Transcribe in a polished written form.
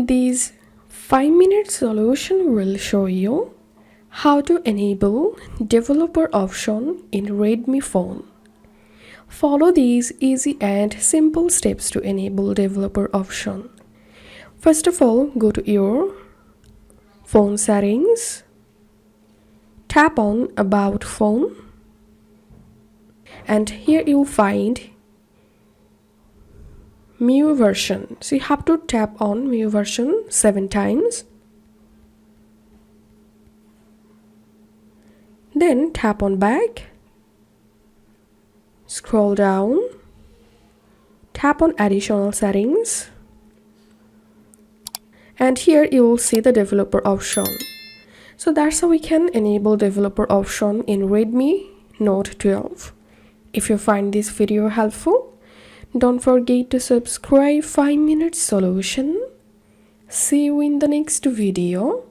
This 5-minute solution will show you how to enable developer option in Redmi phone. Follow these easy and simple steps to enable developer option. First of all, go to your phone settings, tap on About Phone, and here you'll find MIUI version. So you have to tap on MIUI version 7 times. Then tap on Back, scroll down, tap on Additional Settings, and here you will see the developer option. So that's how we can enable developer option in Redmi Note 12. If you find this video helpful, don't forget to subscribe 5-minute solution. See you in the next video.